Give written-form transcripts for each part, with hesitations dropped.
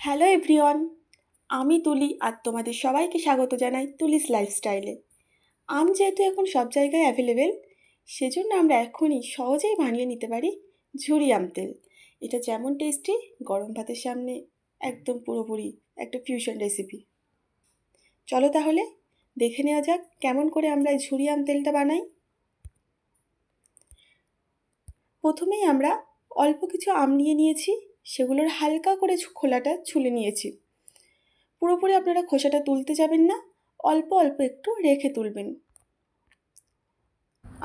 Hello everyone, আমি তুলি আর তোমাদের সবাইকে স্বাগত জানাই তুলিস লাইফস্টাইলে। আম যেহেতু এখন সব জায়গায় অ্যাভেলেবেল, সেজন্য আমরা এখনই সহজেই বানিয়ে নিতে পারি ঝুরি আম তেল। এটা যেমন টেস্টি, গরম ভাতের সামনে একদম পুরোপুরি একটা ফিউশন রেসিপি। চলো তাহলে দেখে নেওয়া যাক কেমন করে আমরা এই ঝুরি আম তেলটা বানাই। প্রথমেই আমরা অল্প কিছু আম নিয়েছি, সেগুলোর হালকা করে খোলাটা ছুলে নিয়েছি। পুরোপুরি আপনারা খোসাটা তুলতে যাবেন না, অল্প অল্প একটু রেখে তুলবেন।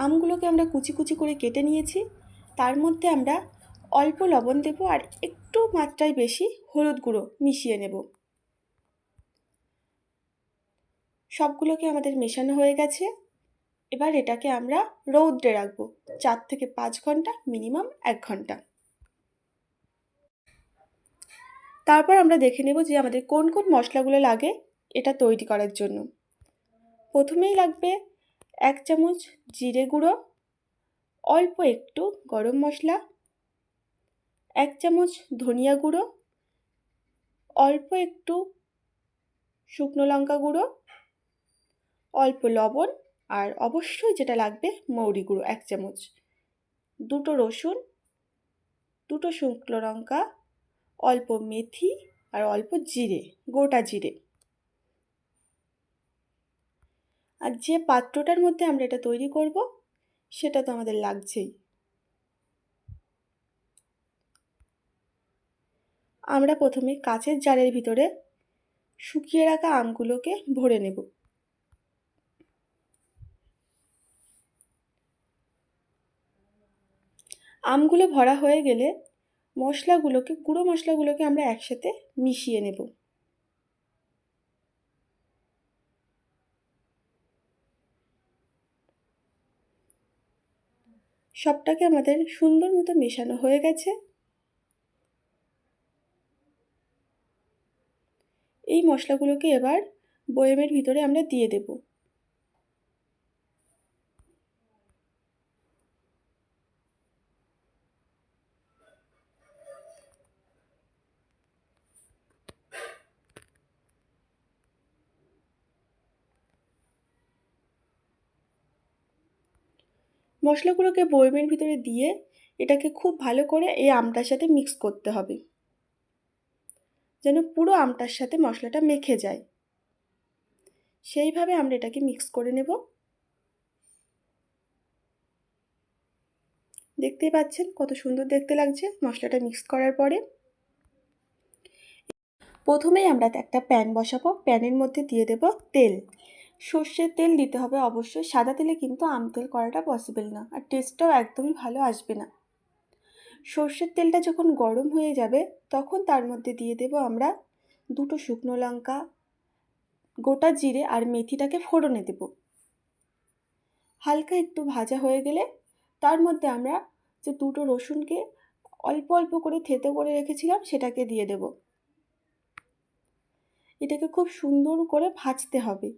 আমগুলোকে আমরা কুচি কুচি করে কেটে নিয়েছি। তার মধ্যে আমরা অল্প লবণ দেব আর একটু মাত্রায় বেশি হলুদ গুঁড়ো মিশিয়ে নেব। সবগুলোকে আমাদের মেশানো হয়ে গেছে। এবার এটাকে আমরা রৌদ্রে রাখবো 4 থেকে 5 ঘন্টা, মিনিমাম 1 ঘন্টা। তারপর আমরা দেখে নেব যে আমাদের কোন কোন মশলাগুলো লাগে এটা তৈরি করার জন্য। প্রথমেই লাগবে 1 চামচ জিরে গুঁড়ো, অল্প একটু গরম মশলা, 1 চামচ ধনিয়া গুঁড়ো, অল্প একটু শুকনো লঙ্কা গুঁড়ো, অল্প লবণ, আর অবশ্যই যেটা লাগবে মৌরি গুঁড়ো 1 চামচ, 2টো রসুন, 2টো শুকনো লঙ্কা, অল্প মেথি আর অল্প জিরে, গোটা জিরে। আর যে পাত্রটার মধ্যে আমরা এটা তৈরি করব সেটা তো আমাদের লাগছেই। আমরা প্রথমে কাঁচের জারের ভিতরে শুকিয়ে রাখা আমগুলোকে ভরে নেব। আমগুলো ভরা হয়ে গেলে গুঁড়ো মশলাগুলোকে আমরা একসাথে মিশিয়ে নেব। সবটাকে আমাদের সুন্দর মতো মেশানো হয়ে গেছে। এই মশলাগুলোকে এবার বয়ামের ভিতরে আমরা দিয়ে দেব। মশলাগুলোকে বয়ামের ভিতরে দিয়ে এটাকে খুব ভালো করে এই আমটার সাথে মিক্স করতে হবে, যেন পুরো আমটার সাথে মশলাটা মেখে যায়। সেইভাবে আমরা এটাকে মিক্স করে নেব। দেখতেই পাচ্ছেন কত সুন্দর দেখতে লাগছে মশলাটা মিক্স করার পরে। প্রথমেই আমরা একটা প্যান বসাবো, প্যানের মধ্যে দিয়ে দেব তেল। সর্ষের তেল দিতে হবে অবশ্যই, সাদা তেলে কিন্তু আম তেল করাটা পসিবল না, আর টেস্টটাও একদমই ভালো আসবে না। সর্ষের তেলটা যখন গরম হয়ে যাবে তখন তার মধ্যে দিয়ে দেব আমরা 2টো শুকনো লঙ্কা, গোটা জিরে আর মেথিটাকে ফোড়নে দেব। হালকা একটু ভাজা হয়ে গেলে তার মধ্যে আমরা যে 2টো রসুনকে অল্প অল্প করে থেতো করে রেখেছিলাম সেটাকে দিয়ে দেব। এটাকে খুব সুন্দর করে ভাজতে হবে,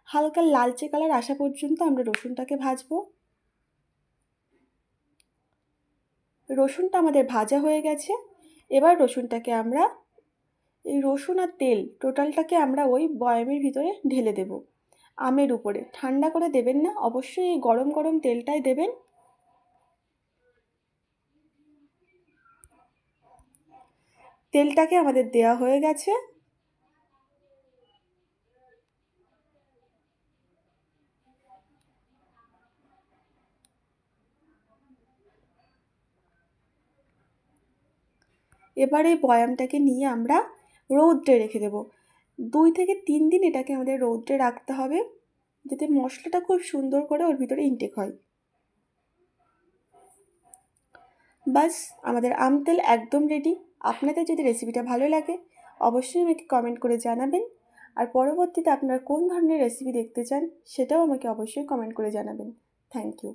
হালকা লালচে কালার আসা পর্যন্ত আমরা রসুনটাকে ভাজবো। রসুনটা আমাদের ভাজা হয়ে গেছে। এবার রসুনটাকে আমরা এই রসুন আর তেল টোটালটাকে আমরা ওই বয়ামের ভিতরে ঢেলে দেব। আমের উপরে ঠান্ডা করে দেবেন না, অবশ্যই এই গরম গরম তেলটাই দেবেন। তেলটাকে আমাদের দেওয়া হয়ে গেছে। এবার এই বয়ামটাকে নিয়ে আমরা রৌদ্রে রেখে দেব। 2 থেকে 3 দিন এটাকে আমাদের রৌদ্রে রাখতে হবে, যাতে মশলাটা খুব সুন্দর করে ওর ভিতরে ইনটেক হয়। বাস, আমাদের আম তেল একদম রেডি। আপনাদের যদি রেসিপিটা ভালো লাগে অবশ্যই আমাকে কমেন্ট করে জানাবেন, আর পরবর্তীতে আপনারা কোন ধরনের রেসিপি দেখতে চান সেটাও আমাকে অবশ্যই কমেন্ট করে জানাবেন। Thank you.